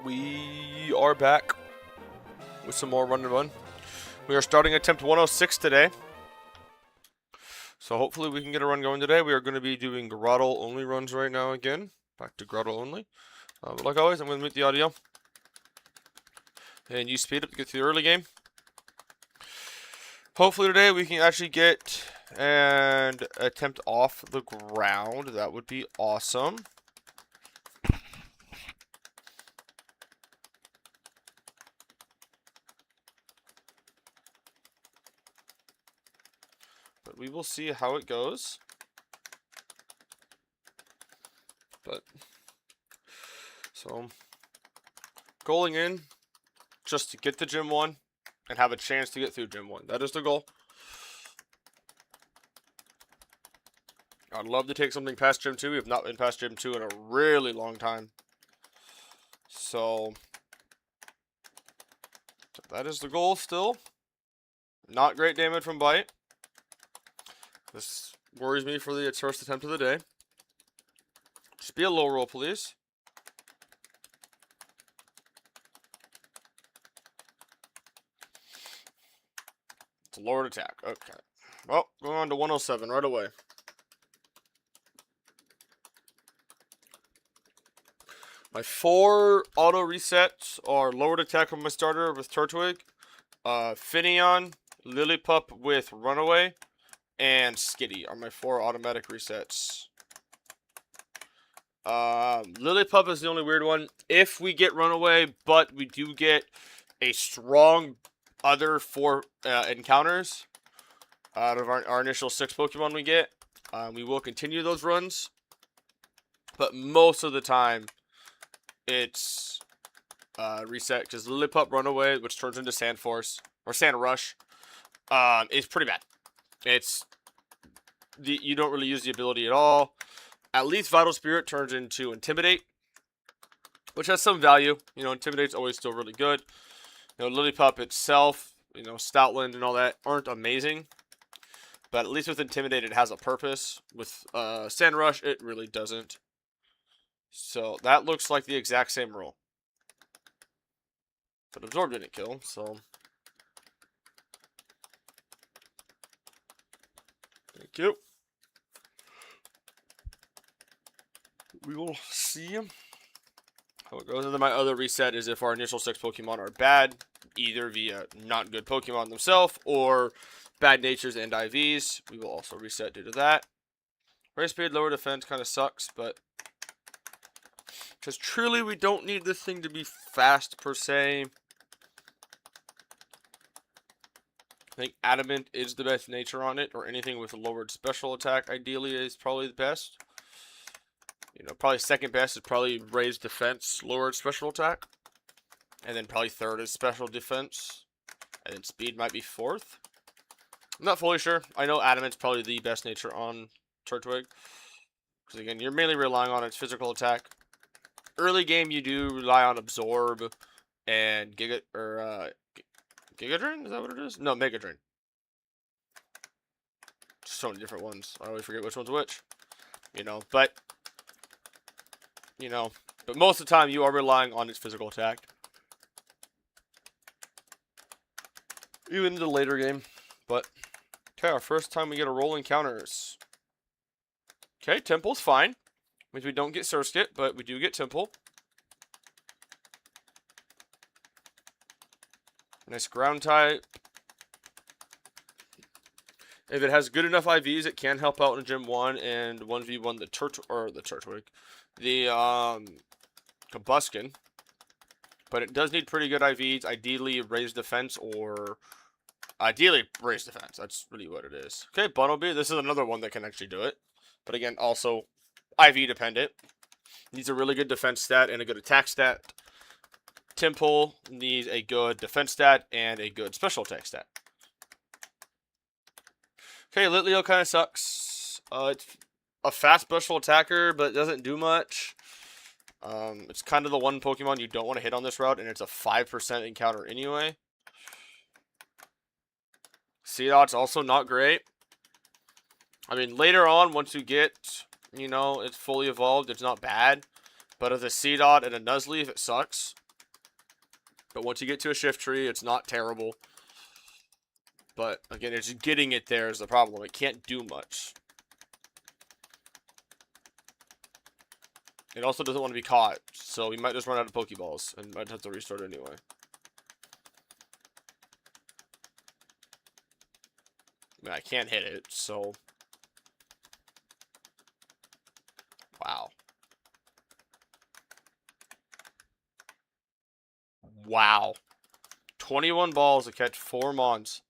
We are back with some more Run and Bun. We are starting attempt 106 today. So hopefully we can get a run going today. We are going to be doing grotto only runs right now again. Back to grotto only. But like always, I'm going to mute the audio. And use speed up to get through the early game. Hopefully today we can actually get and attempt off the ground. That would be awesome. But we will see how it goes. But so goaling in just to get to Gym 1 and have a chance to get through Gym 1. That is the goal. I'd love to take something past Gym 2. We have not been past Gym 2 in a really long time. So that is the goal still. Not great damage from bite. This worries me for the first attempt of the day. Just be a low roll, please. It's a lowered attack. Okay. Well, going on to 107 right away. My 4 auto resets are lowered attack on my starter with Turtwig, Finion, Lillipup with Runaway, and Skitty are my 4 automatic resets. Lillipup is the only weird one. If we get Runaway, but we do get a strong other 4 encounters out of our initial 6 Pokemon we get, we will continue those runs. But most of the time, it's reset because Lillipup Runaway, which turns into Sand Force or Sand Rush, is pretty bad. You don't really use the ability at all. At least Vital Spirit turns into Intimidate, which has some value. You know, Intimidate's always still really good. You know, Lillipup itself, you know, Stoutland and all that aren't amazing. But at least with Intimidate, it has a purpose. With Sand Rush, it really doesn't. So that looks like the exact same rule. But Absorb didn't kill, so. Thank you. We will see how it goes. And then my other reset is if our initial 6 Pokemon are bad, either via not good Pokemon themselves or bad natures and IVs, we will also reset due to that. Race speed, lower defense kind of sucks, but because truly we don't need this thing to be fast per se. I think Adamant is the best nature on it, or anything with a lowered special attack ideally is probably the best. You know, probably second best is probably raised defense, lowered special attack. And then probably third is special defense. And then speed might be fourth. I'm not fully sure. I know Adamant's probably the best nature on Turtwig. Because again, you're mainly relying on its physical attack. Early game, you do rely on Absorb and Giga Drain? Is that what it is? No, Mega Drain. So many different ones. I always forget which one's which. You know, but most of the time you are relying on its physical attack. Even in the later game. But, okay, our first time we get a roll encounters. Okay, Temple's fine. Means we don't get Surskit, but we do get Temple. Nice ground type. If it has good enough IVs, it can help out in Gym 1 and 1v1 the Turtwig. The Combuskin. But it does need pretty good IVs. Ideally, raised defense or ideally raised defense. That's really what it is. Okay, Bunnelby. This is another one that can actually do it. But again, also IV dependent. Needs a really good defense stat and a good attack stat. Temple needs a good defense stat and a good special attack stat. Okay, Litleo kind of sucks. It's a fast special attacker, but it doesn't do much. It's kind of the one Pokemon you don't want to hit on this route, and it's a 5% encounter anyway. Seedot's also not great. I mean, later on, once you get, you know, it's fully evolved, it's not bad. But as a Seedot and a Nuzleaf, it sucks. But once you get to a shift tree, it's not terrible. But again, it's getting it there is the problem. It can't do much. It also doesn't want to be caught, so we might just run out of Pokeballs and might have to restart anyway. I mean, I can't hit it, so... Wow. Wow. 21 balls to catch 4 Mons.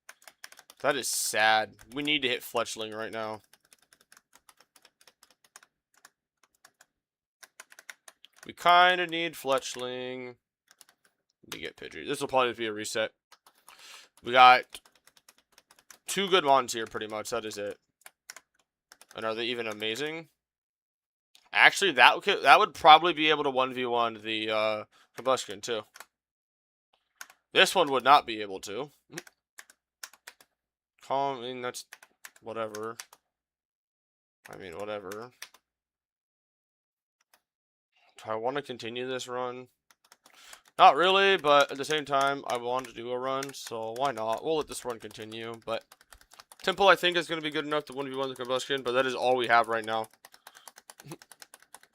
That is sad. We need to hit Fletchling right now. We kind of need Fletchling to get Pidgey. This will probably be a reset. We got 2 good Mons here, pretty much. That is it. And are they even amazing? Actually, that would probably be able to 1v1 the Combustion, too. This one would not be able to. I mean, that's whatever. I mean, whatever. Do I want to continue this run? Not really, but at the same time, I want to do a run, so why not? We'll let this run continue, but Temple, I think, is going to be good enough to 1v1 the Combustion, but that is all we have right now.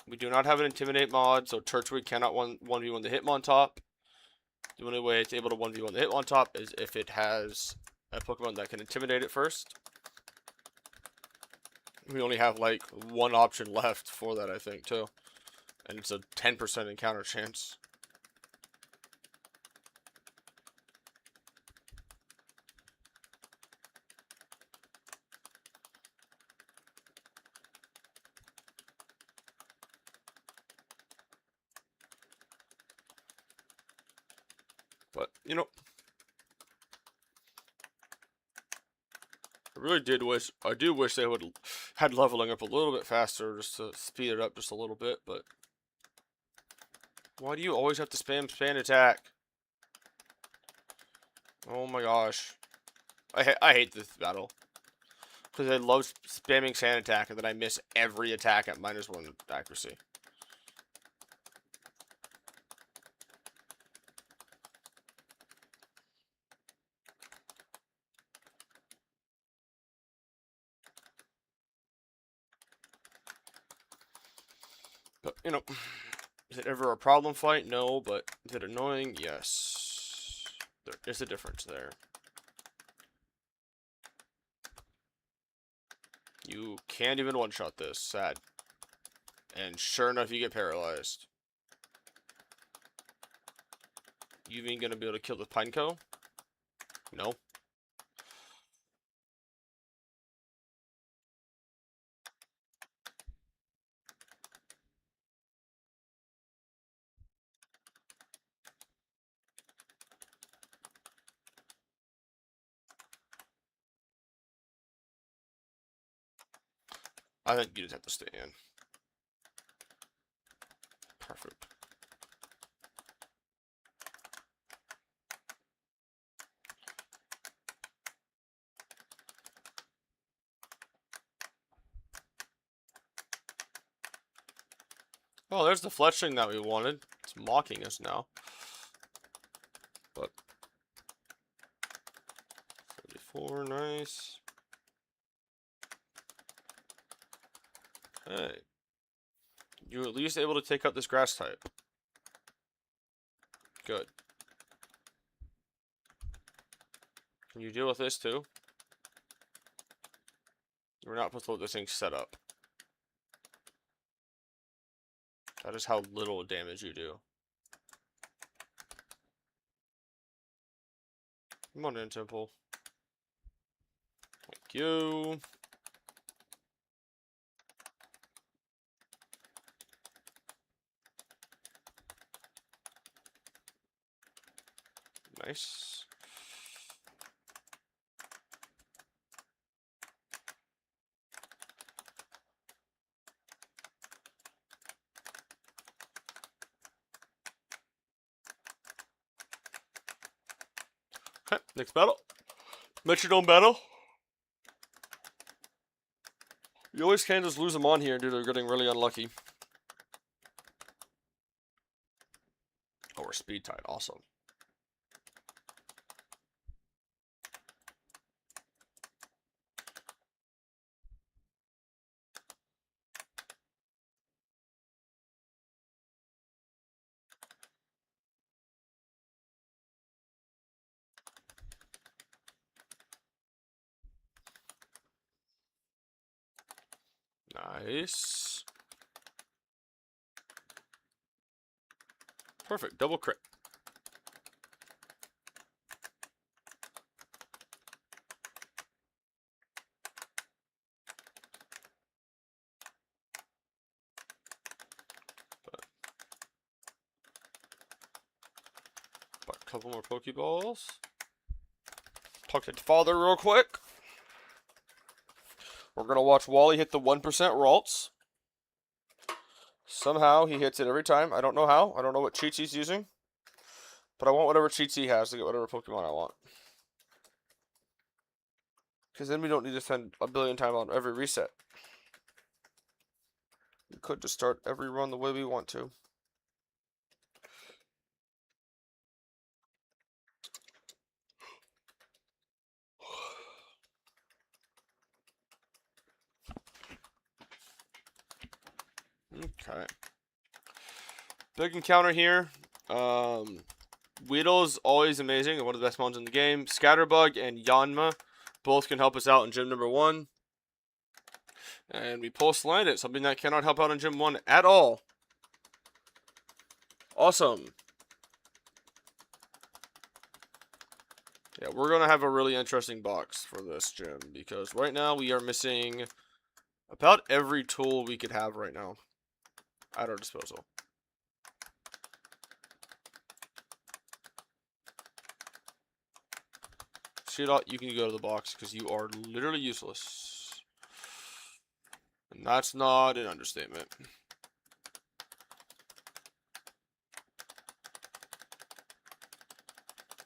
We do not have an Intimidate mod, so Turtwig cannot 1v1 the Hitmontop. The only way it's able to 1v1 the Hitmontop is if it has a Pokemon that can Intimidate it first. We only have, like, 1 option left for that, I think, too. And it's a 10% encounter chance. But, you know, I do wish they would had leveling up a little bit faster just to speed it up just a little bit, but why do you always have to spam attack? Oh my gosh. I hate this battle. Because I love spamming sand attack and then I miss every attack at -1 accuracy. But, you know, is it ever a problem fight? No, but is it annoying? Yes. There is a difference there. You can't even one-shot this. Sad. And sure enough, you get paralyzed. You even gonna be able to kill the Pineco? No. I think you just have to stay in. Perfect. Oh, there's the Fletchling that we wanted. It's mocking us now. But 34, nice. Hey. You're at least able to take out this grass type. Good. Can you deal with this too? We're not supposed to let this thing set up. That is how little damage you do. Come on in, Temple. Thank you. Nice. Okay, next battle. Metrodome battle. You always can just lose them on here due to getting really unlucky. Oh, we're speed tied. Awesome. Nice. Perfect. Double crit. But a couple more Pokeballs. Talk to father real quick. We're going to watch Wally hit the 1% Ralts. Somehow he hits it every time. I don't know how. I don't know what cheats he's using. But I want whatever cheats he has to get whatever Pokemon I want. Because then we don't need to spend a billion times on every reset. We could just start every run the way we want to. Okay. Big encounter here. Weedle's always amazing and one of the best mons in the game. Scatterbug and Yanma both can help us out in gym number 1. And we post land it, something that cannot help out in gym 1 at all. Awesome. Yeah, we're going to have a really interesting box for this gym because right now we are missing about every tool we could have right now at our disposal. Shit, you can go to the box because you are literally useless. And that's not an understatement.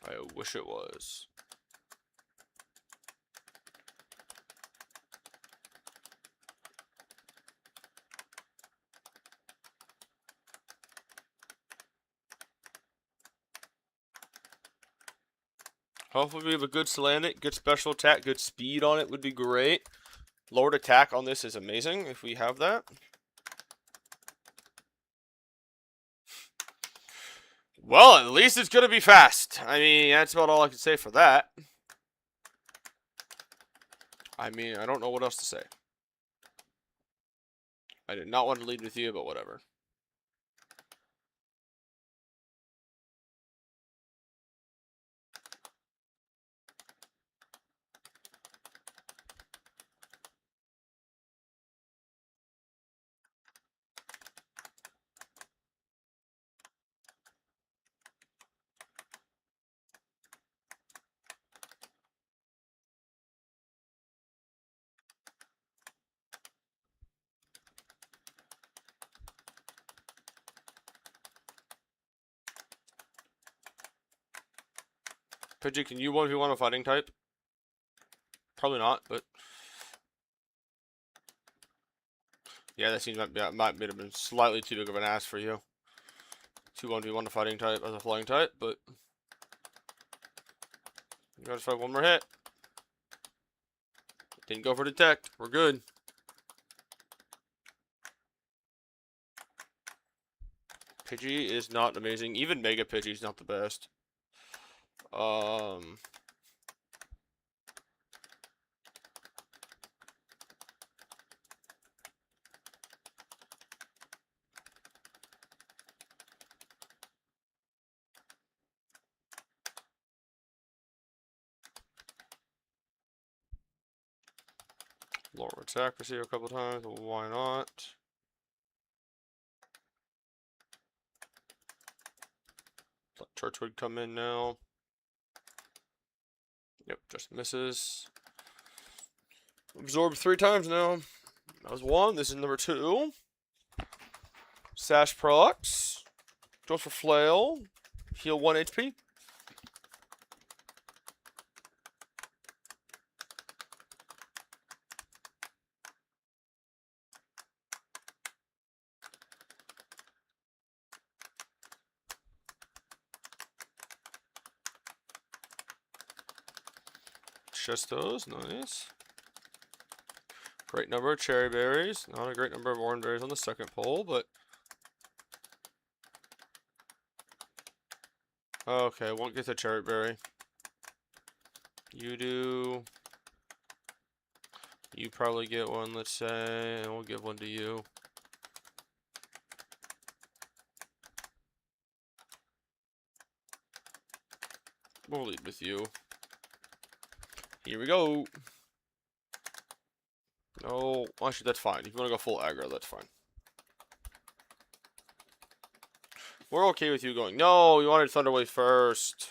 I wish it was. Hopefully we have a good Salandit, good special attack, good speed on it would be great. Lowered attack on this is amazing if we have that. Well, at least it's going to be fast. I mean, that's about all I can say for that. I mean, I don't know what else to say. I did not want to lead with you, but whatever. Pidgey, can you 1v1 a fighting type? Probably not, but... Yeah, that seems might have been slightly too big of an ask for you. 1v1 a fighting type as a flying type, but... You gotta fight one more hit. Didn't go for detect. We're good. Pidgey is not amazing. Even Mega Pidgey is not the best. Lower its accuracy a couple times. Why not? Let Turtwig come in now. Yep, just misses. Absorbed 3 times now. That was 1. This is number 2. Sash procs. Goes for flail. Heal 1 HP. Just those, nice. Great number of cherry berries. Not a great number of orange berries on the second pull, but... Okay, won't get the cherry berry. You You probably get one, let's say, and we'll give one to you. We'll lead with you. Here we go. No, actually, that's fine. If you want to go full aggro, that's fine. We're okay with you going. No, you wanted Thunderwave first.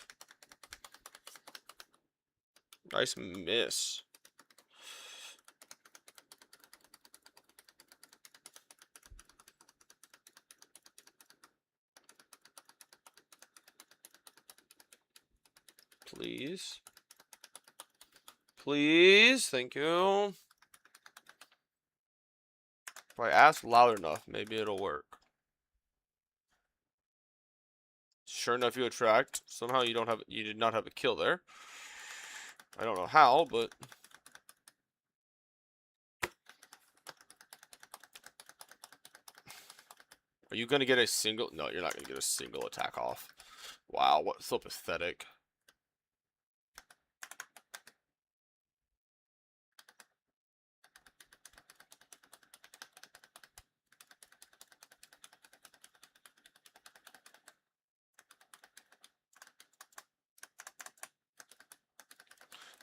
Nice miss. Please. Please. Thank you. If I ask loud enough, maybe it'll work. Sure enough, you attract. Somehow you did not have a kill there. I don't know how, but are you gonna get a single? No, you're not gonna get a single attack off. Wow, what so pathetic.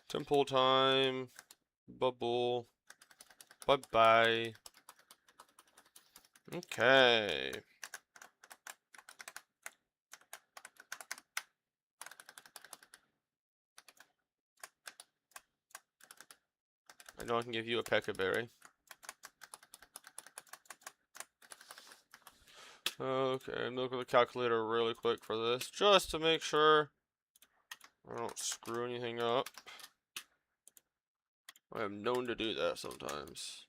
Temple time. Bubble. Bye-bye. Okay. I know I can give you a Pekka Berry. Okay, I'm looking at the calculator really quick for this, just to make sure I don't screw anything up. I am known to do that sometimes.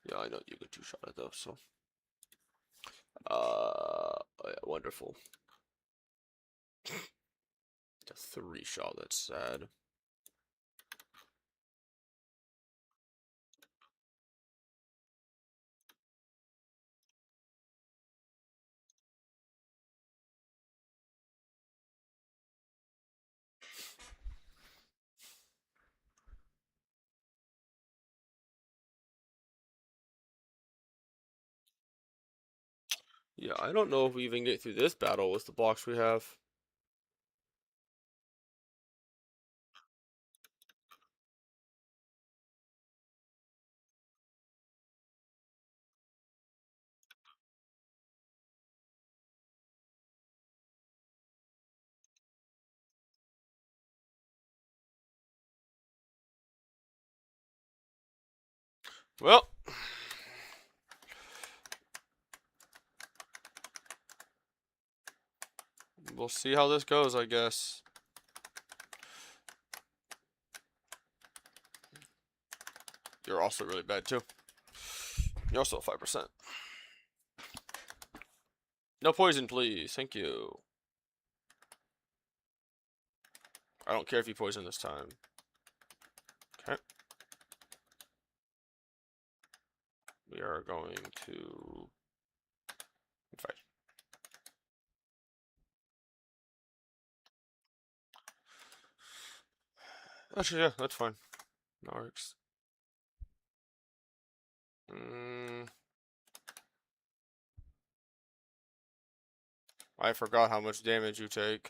Yeah, I know you get two-shot it though, so. Oh yeah, wonderful. A 3-shot, that's sad. Yeah, I don't know if we even get through this battle with the blocks we have. Well, we'll see how this goes, I guess. You're also really bad, too. You're also 5%. No poison, please. Thank you. I don't care if you poison this time. Okay. We are going to fight. Actually, yeah, that's fine. That works. I forgot how much damage you take.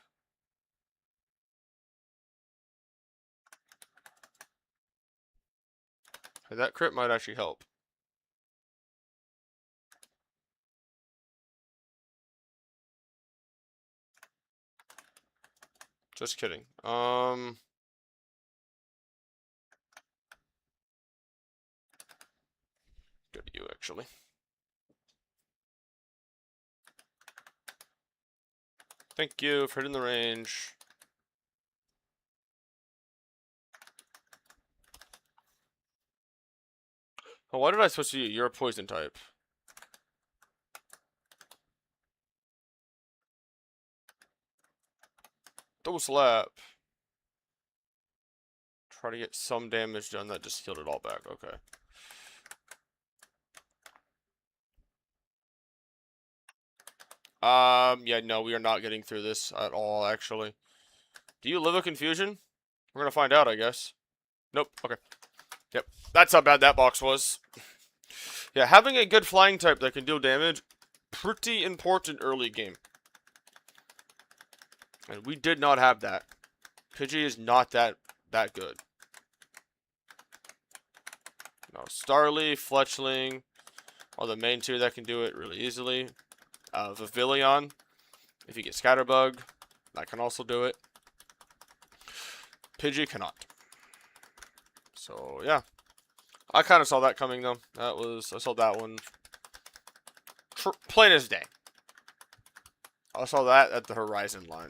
Hey, that crit might actually help. Just kidding. Good to you, actually. Thank you for hitting the range. Oh, why did I switch to you? You're a poison type. Double slap. Try to get some damage done. That just healed it all back. Okay. Yeah, no, we are not getting through this at all, actually. Do you live a confusion? We're gonna find out, I guess. Nope. Okay. Yep, that's how bad that box was. Yeah, having a good flying type that can deal damage, pretty important early game. And we did not have that. Pidgey is not that good. No, Starly, Fletchling are the main two that can do it really easily. Vivillon, if you get Scatterbug, that can also do it. Pidgey cannot. So, yeah. I kind of saw that coming, though. I saw that one plain as day. I saw that at the horizon line.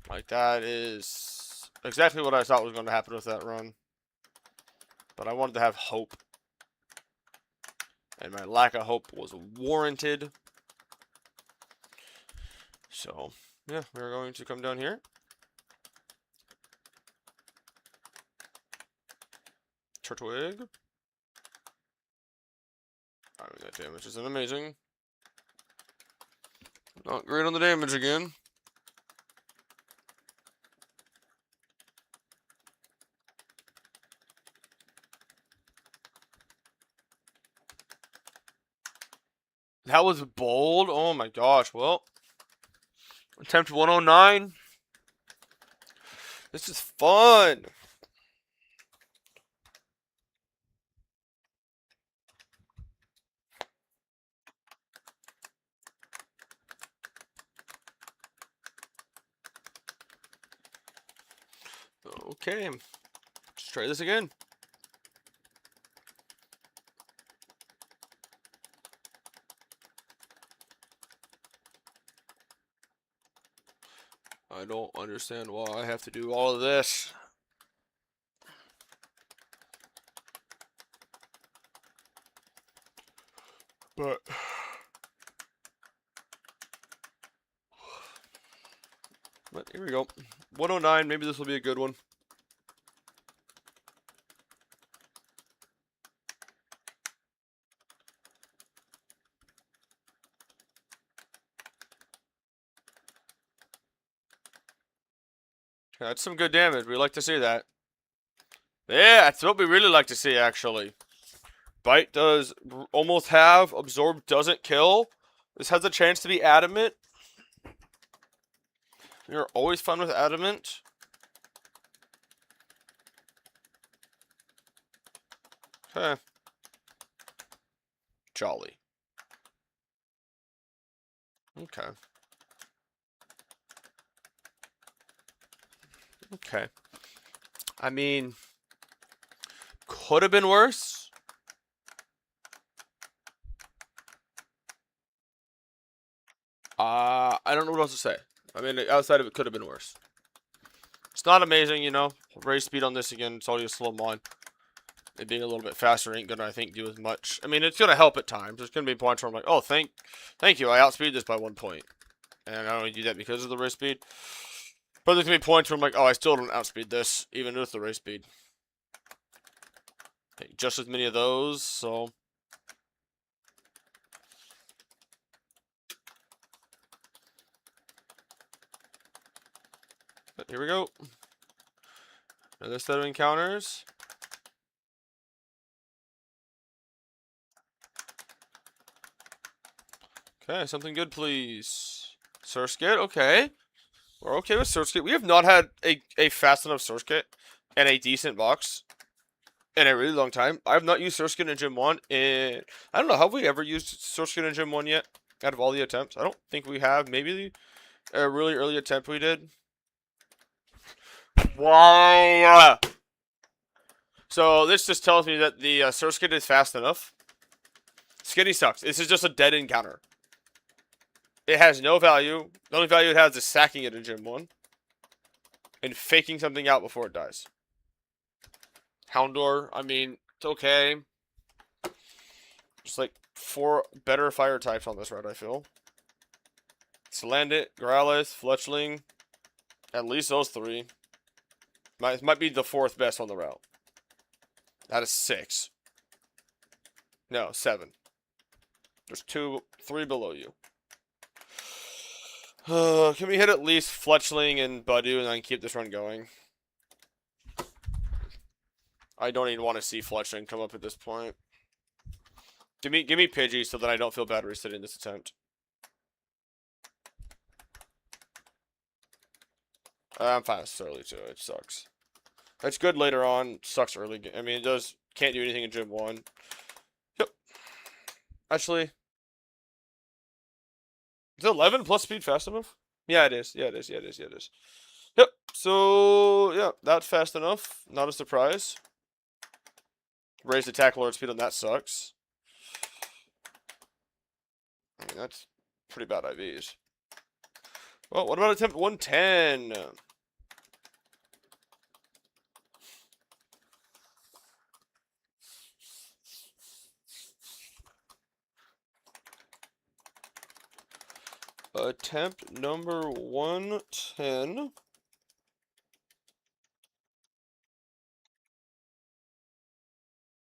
Like, that is exactly what I thought was going to happen with that run. But I wanted to have hope. And my lack of hope was warranted. So, yeah, we're going to come down here. Turtwig. I mean, that damage isn't amazing. Not great on the damage again. That was bold. Oh my gosh. Well, attempt 109. This is fun. Okay. Let's try this again. I don't understand why I have to do all of this. But here we go. 109, maybe this will be a good one. That's some good damage. We like to see that. Yeah, that's what we really like to see, actually. Bite does almost have. Absorb doesn't kill. This has a chance to be adamant. You're always fun with adamant. Okay. Jolly. Okay. Okay. I mean, could have been worse. I don't know what else to say. I mean, outside of it could have been worse. It's not amazing, you know. Race speed on this again. It's only a slow mon. It being a little bit faster ain't gonna, I think, do as much. I mean, it's gonna help at times. There's gonna be points where I'm like, oh, thank you. I outspeed this by 1 point, and I only do that because of the race speed. But there's gonna be points where I'm like, oh, I still don't outspeed this, even with the race speed. Okay, just as many of those, so. But here we go. Another set of encounters. Okay, something good, please. Surskit, okay. We're okay with Surskit. We have not had a fast enough Surskit and a decent box in a really long time. I have not used Surskit in Gym 1 in... I don't know, have we ever used Surskit in Gym 1 yet? Out of all the attempts? I don't think we have. Maybe a really early attempt we did. Wow! So this just tells me that the Surskit is fast enough. Skinny sucks. This is just a dead encounter. It has no value. The only value it has is sacking it in Gym 1. And faking something out before it dies. Houndour, I mean, it's okay. Just like 4 better fire types on this route, I feel. Salandit, Growlithe, Fletchling. At least those 3. Might be the 4th best on the route. That is 6. No, 7. There's 3 below you. Can we hit at least Fletchling and Budew and then keep this run going? I don't even want to see Fletching come up at this point. Give me Pidgey so that I don't feel bad resetting this attempt. I'm fine with Surly too. It sucks. It's good later on. Sucks early game. I mean, it can't do anything in Gym 1. Yep. Actually, is 11 plus speed fast enough? Yeah, it is. Yeah, it is. Yeah, it is. Yeah, it is. Yep. So, yeah, that's fast enough. Not a surprise. Raised attack lord speed on that sucks. I mean, that's pretty bad IVs. Well, what about attempt 110? Attempt number 110.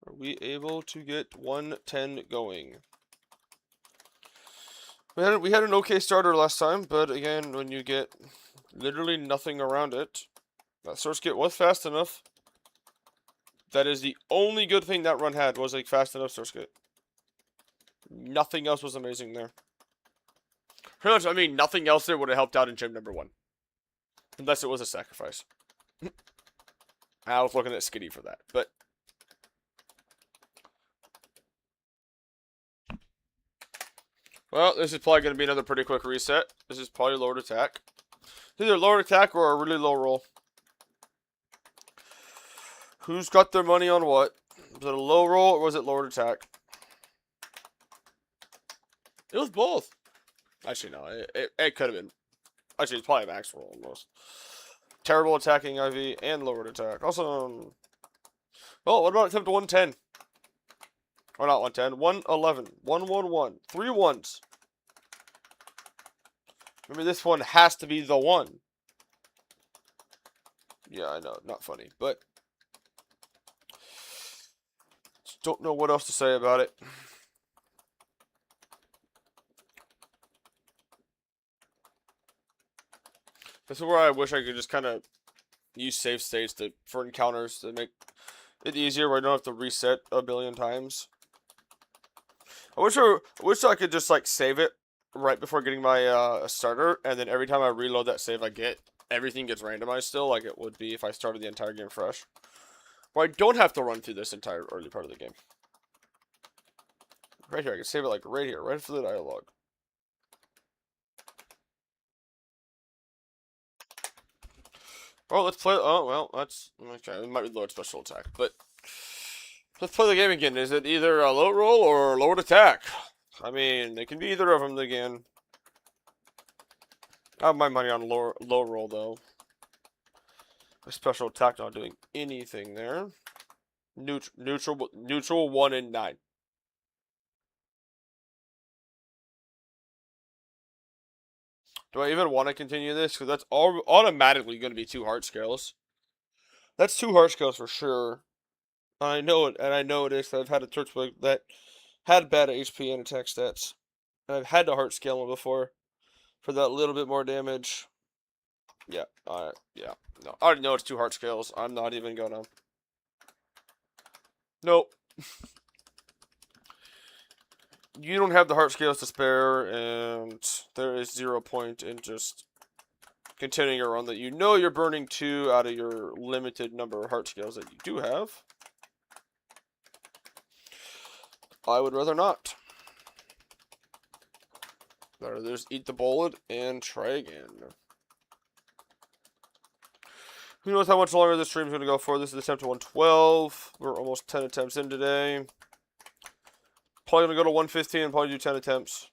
Are we able to get 110 going? We had an okay starter last time, but again, when you get literally nothing around it, that source kit was fast enough. That is the only good thing that run had, was a fast enough source kit. Nothing else was amazing there. Pretty much, I mean, nothing else there would have helped out in gym number 1. Unless it was a sacrifice. I was looking at Skitty for that, but... Well, this is probably going to be another pretty quick reset. This is probably lowered attack. It's either lowered attack or a really low roll. Who's got their money on what? Was it a low roll or was it lowered attack? It was both. Actually, no. It could have been. Actually, it's probably a max roll almost. Terrible attacking IV and lowered attack. Awesome. Well, what about attempt 110? Or not 110. 111. 111. 3 ones. Remember, this one has to be the one. Yeah, I know. Not funny. But just don't know what else to say about it. This is where I wish I could just kind of use save states for encounters to make it easier where I don't have to reset a billion times. I wish I could just like save it right before getting my starter, and then every time I reload that save everything gets randomized still, like it would be if I started the entire game fresh. Where I don't have to run through this entire early part of the game. Right here, I can save it like right here, right after the dialogue. Oh, let's play. Oh, well, that's okay. It might be lowered special attack, but let's play the game again. Is it either a low roll or lowered attack? I mean, it can be either of them again. I have my money on low roll though. A special attack not doing anything there. Neutral 1 and 9. Do I even want to continue this? Because that's automatically going to be 2 heart scales. That's 2 heart scales for sure. I know it, and I know it is. I've had a Turtwig that had bad HP and attack stats. And I've had to heart scale him before for that little bit more damage. Yeah, yeah. No, I already know it's 2 heart scales. I'm not even gonna. Nope. You don't have the heart scales to spare, and there is 0 point in just continuing your run that you know you're burning 2 out of your limited number of heart scales that you do have. I would rather not. Better just eat the bullet and try again. Who knows how much longer this stream's going to go for. This is attempt 112. We're almost 10 attempts in today. Probably going to go to 115 and probably do 10 attempts.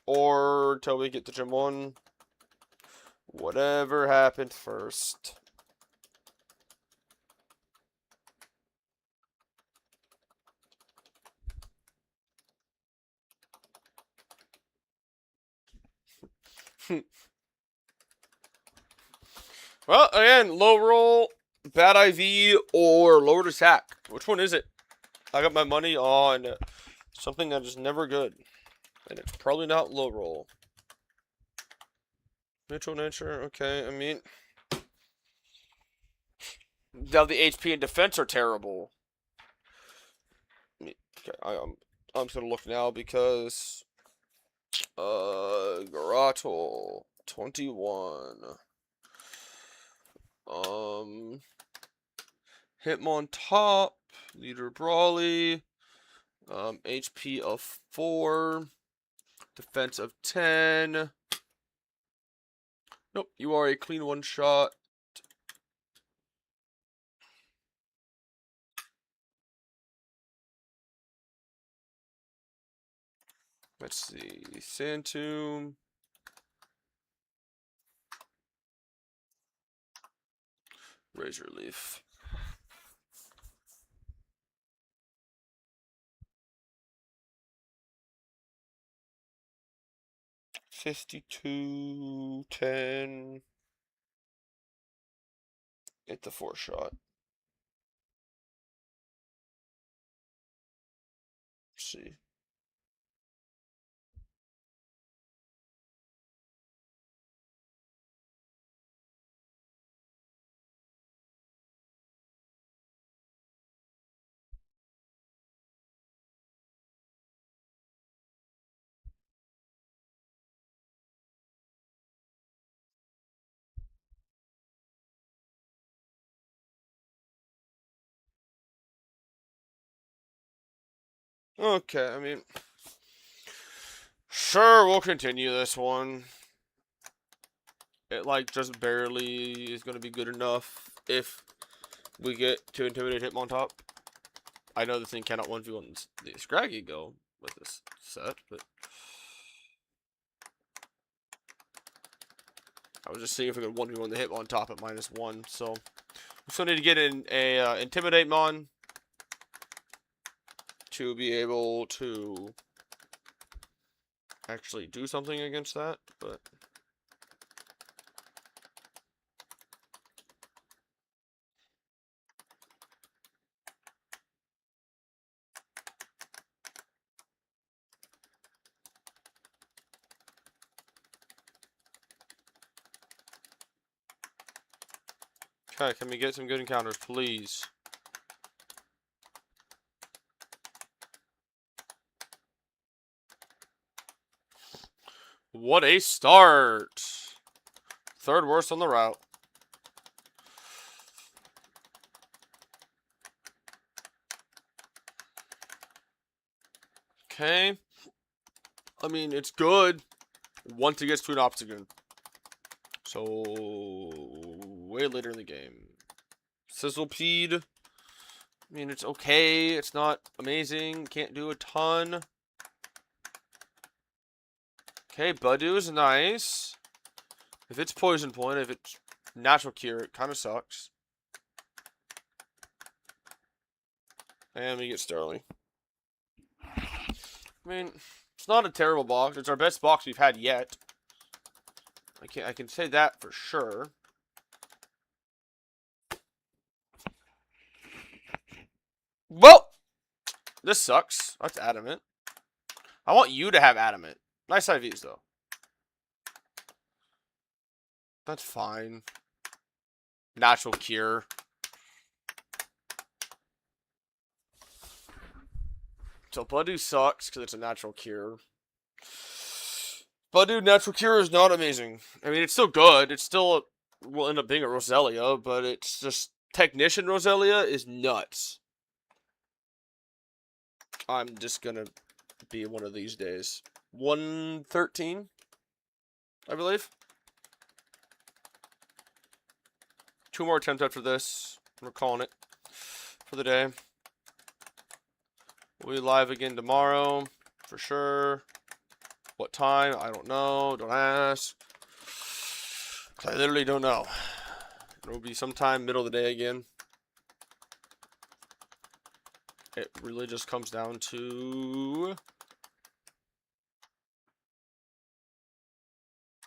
Or until we get to gym 1. Whatever happened first. Well, again, low roll, bad IV, or lowered attack. Which one is it? I got my money on something that is never good. And it's probably not low roll. Neutral nature, okay, I mean... Now the HP and defense are terrible. Okay, I'm just gonna look now because Garatol 21. Hitmon top, leader Brawly, HP of 4, defense of 10. Nope, you are a clean one shot. Let's see, Sand Tomb. Razor Leaf. $52.10. Get the 4 shot. Let's see. Okay, I mean, sure, we'll continue this one. It, like, just barely is going to be good enough if we get to Intimidate Hitmon top. I know this thing cannot 1v1 the Scraggy go with this set, but I was just seeing if we could 1v1 the Hitmon top at -1, so we still need to get in a Intimidate Mon to be able to actually do something against that, but okay, can we get some good encounters, please? What a start! Third worst on the route. Okay. I mean, it's good once it gets to an Obstagoon. So, way later in the game. Sizzlepede. I mean, it's okay. It's not amazing. Can't do a ton. Okay, Budoo's nice. If it's Poison Point, if it's Natural Cure, it kind of sucks. And we get Sterling. I mean, it's not a terrible box. It's our best box we've had yet. I can say that for sure. Well, this sucks. That's Adamant. I want you to have Adamant. Nice IVs, though. That's fine. Natural Cure. So Budoo sucks because it's a Natural Cure. Budoo Natural Cure is not amazing. I mean, it's still good. It's still will end up being a Roselia, but it's just Technician Roselia is nuts. I'm just gonna be one of these days. 113, I believe. 2 more attempts after this. We're calling it for the day. We'll be live again tomorrow, for sure. What time? I don't know. Don't ask. I literally don't know. It will be sometime middle of the day again. It really just comes down to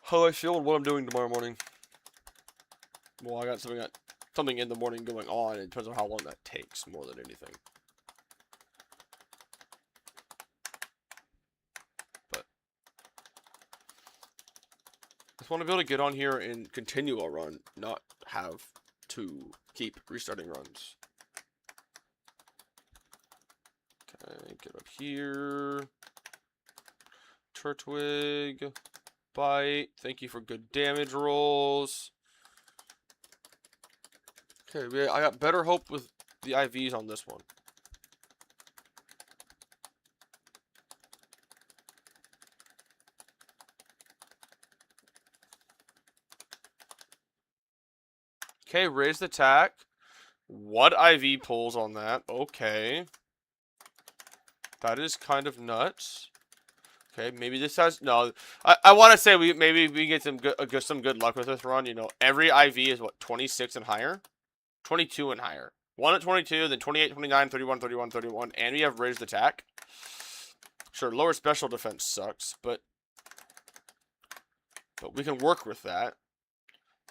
how I feel and what I'm doing tomorrow morning. Well, I got something in the morning going on. It depends on how long that takes more than anything. But I just want to be able to get on here and continue a run, not have to Keep. Restarting runs. Okay, get up here. Turtwig. Bite. Thank you for good damage rolls. Okay, I got better hope with the IVs on this one. Okay, raise the attack. What IV pulls on that? Okay. That is kind of nuts. Okay, maybe this has... No, I want to say maybe we get some good luck with this run. You know, every IV is, what, 26 and higher? 22 and higher. 1 at 22, then 28, 29, 31, 31, 31. And we have raised attack. Sure, lower special defense sucks, but we can work with that.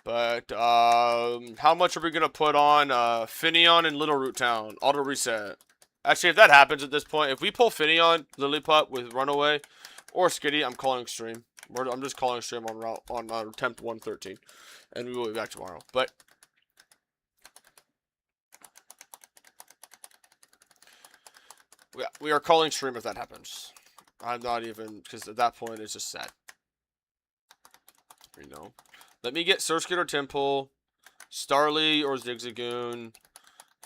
But, how much are we going to put on Finion and Little Root Town? Auto reset. Actually, if that happens at this point, if we pull Finion, Lilliput with Runaway, or Skitty, I'm calling stream. I'm just calling stream on attempt 113. And we will be back tomorrow. But we are calling stream if that happens. I'm not even, because at that point it's just sad. You know. Let me get Surskit or Temple, Starly or Zigzagoon,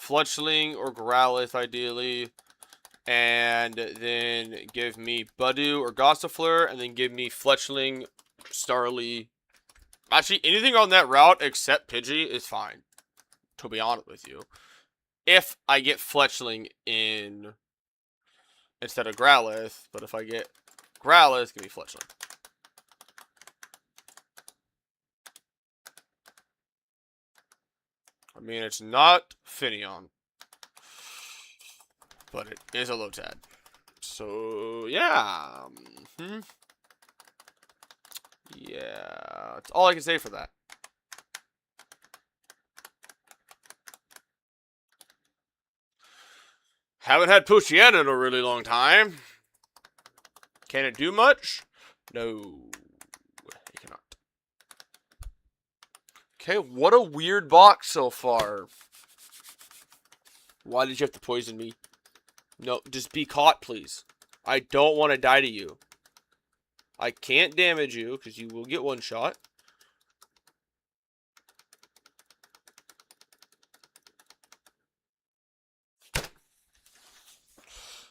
Fletchling or Growlithe ideally, and then give me Budew or Gossifleur, and then give me Fletchling, Starly. Actually, anything on that route except Pidgey is fine, to be honest with you. If I get Fletchling in instead of Growlithe, but if I get Growlithe, give me Fletchling. I mean, it's not Finion, but it is a Lotad. So, yeah. Yeah, that's all I can say for that. Haven't had Poochyena in a really long time. Can it do much? No. It cannot. Okay, what a weird box so far. Why did you have to poison me? No, just be caught, please. I don't want to die to you. I can't damage you, because you will get one shot.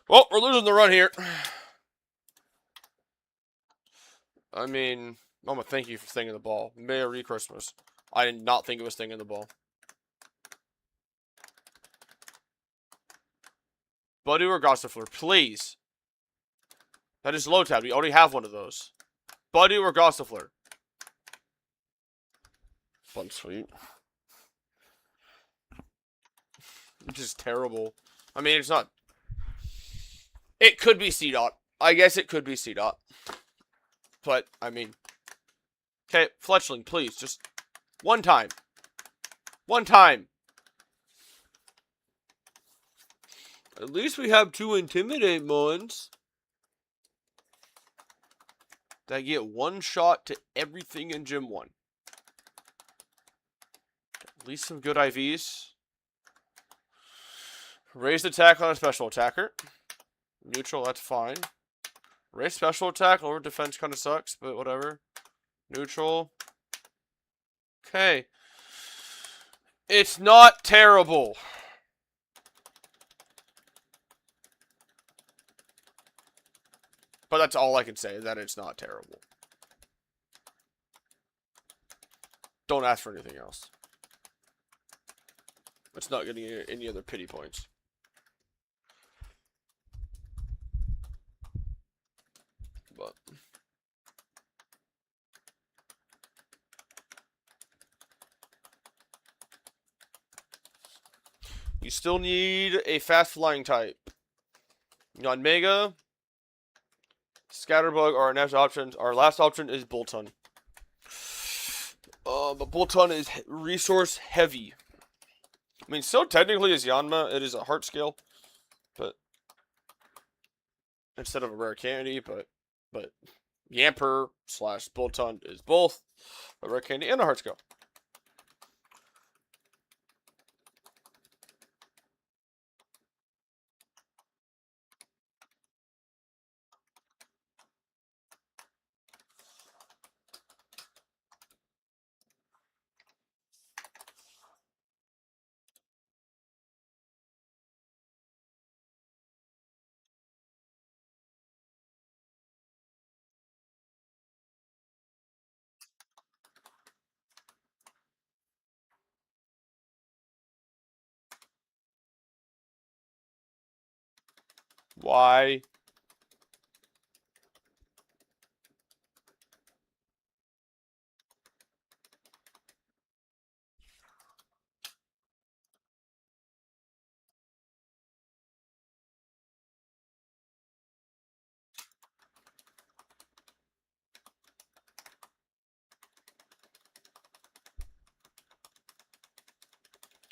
Well, we're losing the run here. I mean, Mama, thank you for stinging the ball. Merry Christmas. I did not think it was stinging the ball. Budew or Gossifleur, please. That is Lotad. We already have one of those. Budew or Gossifleur. Fun sweet. Which is terrible. I mean, it's not... It could be C-Dot. I guess it could be C-Dot. But, I mean... Okay, Fletchling, please. Just one time. One time. At least we have 2 Intimidate Mons that get one shot to everything in Gym 1. At least some good IVs. Raised attack on a special attacker. Neutral, that's fine. Raised special attack, lower defense kind of sucks, but whatever. Neutral. Okay. It's not terrible. But that's all I can say, that it's not terrible. Don't ask for anything else. It's not getting any other pity points. But you still need a fast flying type. On Mega, Scatterbug are our next options. Our last option is Boltund. But Boltund is resource heavy. I mean, so technically is Yanma. It is a heart scale, but instead of a rare candy, but Yamper / Boltund is both a rare candy and a heart scale. Why?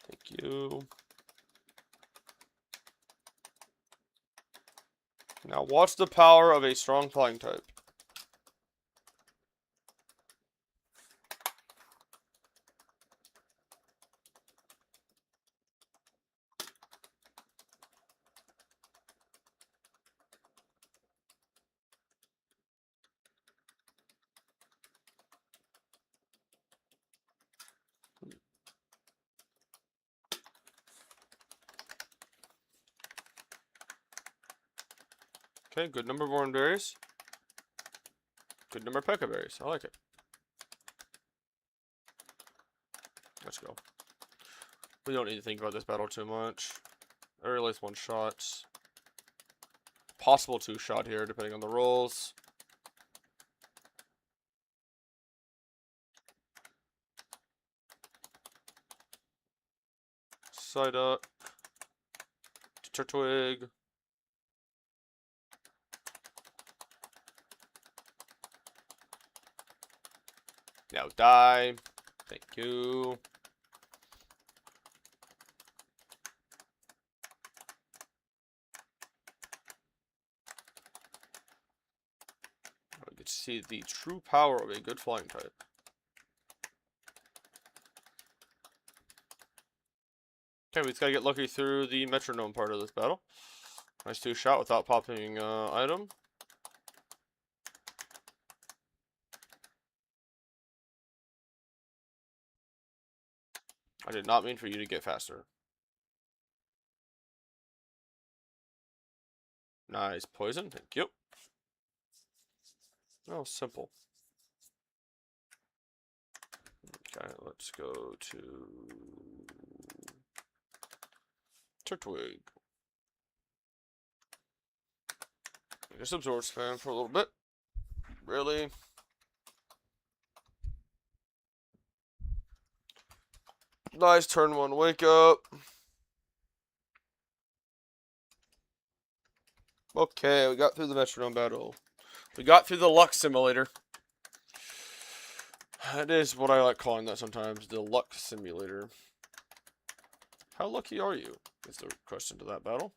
Thank you. Now, what's the power of a strong flying type? Okay, good number of orange berries. Good number of pekka berries. I like it. Let's go. We don't need to think about this battle too much. Or at least one shot. Possible two shot here, depending on the rolls. Side up. Turtwig. Now die. Thank you. We get to see the true power of a good flying type. Okay, we just gotta get lucky through the metronome part of this battle. Nice two shot without popping item. I did not mean for you to get faster. Nice poison, thank you. Oh, simple. Okay, let's go to Turtwig. Just absorb spam for a little bit. Really? Nice turn one, wake up. Okay, we got through the metronome battle. We got through the luck simulator. That is what I like calling that sometimes, the luck simulator. How lucky are you? Is the question to that battle.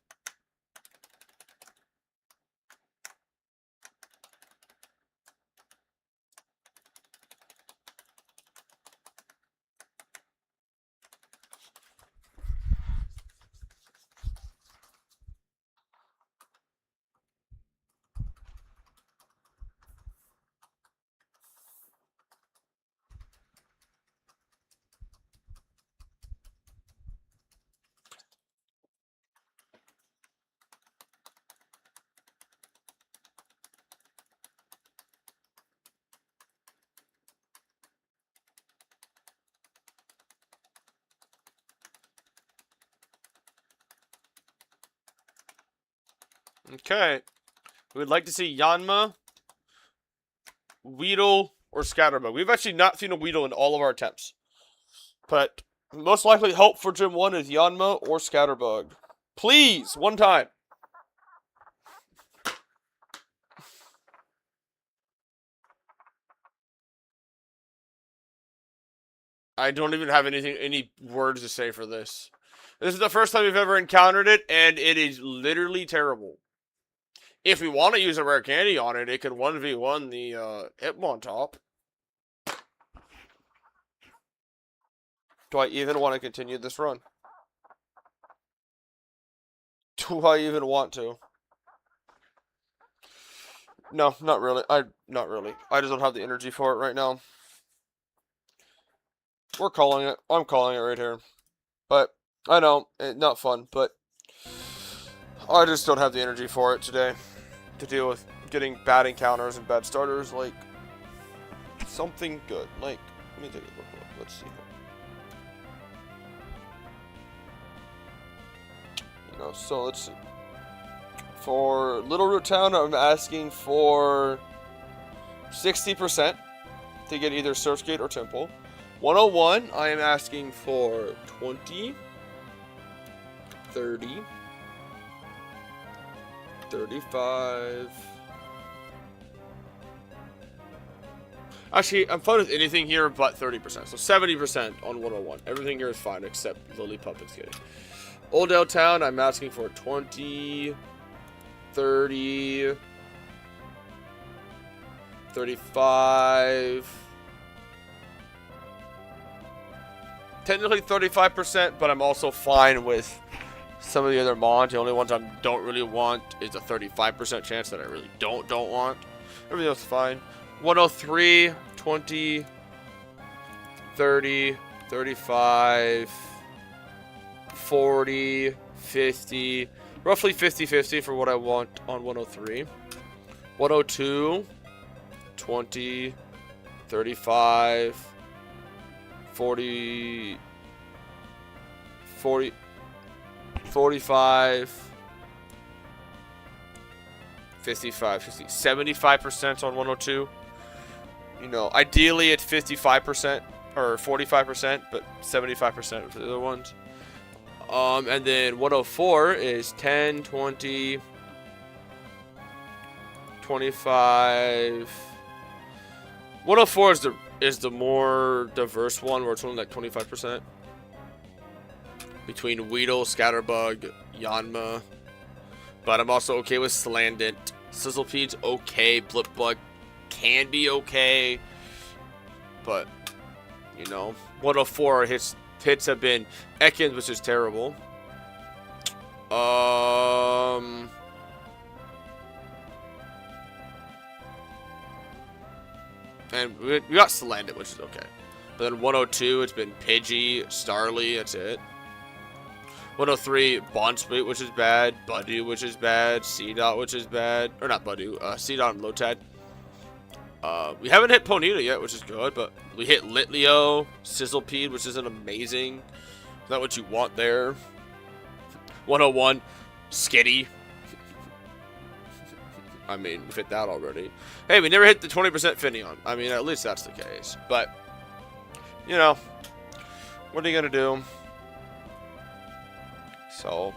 Okay. We would like to see Yanma, Weedle, or Scatterbug. We've actually not seen a Weedle in all of our attempts. But most likely hope for Gym 1 is Yanma or Scatterbug. Please, one time. I don't even have any words to say for this. This is the first time we've ever encountered it, and it is literally terrible. If we want to use a rare candy on it, it can 1v1 the Hitmontop. Do I even want to continue this run? Do I even want to? No, not really. Not really. I just don't have the energy for it right now. We're calling it. I'm calling it right here. But, I know, not fun, but I just don't have the energy for it today to deal with getting bad encounters and bad starters. Like, something good. Like, let me take a look. Let's see. You know, so let's see. For Little Root Town, I'm asking for 60% to get either Surfskate or Temple. 101, I am asking for 20, 30, 35. Actually, I'm fine with anything here but 30%. So 70% on 101. Everything here is fine except Lily Puppet Skating. Old Town, I'm asking for 20, 30, 35. Technically 35%, but I'm also fine with some of the other mods. The only ones I don't really want is a 35% chance that I really don't want. Everything else is fine. 103, 20, 30, 35, 40, 50, roughly 50-50 for what I want on 103. 102, 20, 35, 40, 45, 55, 50, 75% on 102. You know, ideally it's 55% or 45%, but 75% for the other ones. And then 104 is 10, 20, 25. 104 is the more diverse one, where it's only like 25%. Between Weedle, Scatterbug, Yanma. But I'm also okay with Slandent. Sizzlepede's okay. Blipbug can be okay. But, you know, 104 hits have been Ekans, which is terrible. And we got Slandent, which is okay. But then 102, it's been Pidgey, Starly, that's it. 103, Bonsweet, which is bad. Budew, which is bad. C-Dot, which is bad. Or not Budew, C-Dot and Lotad. We haven't hit Ponyta yet, which is good, but we hit Litleo, Sizzlepede, which isn't amazing. Not what you want there. 101, Skitty. I mean, we hit that already. Hey, we never hit the 20% Finneon. I mean, at least that's the case. But, you know, what are you going to do? So,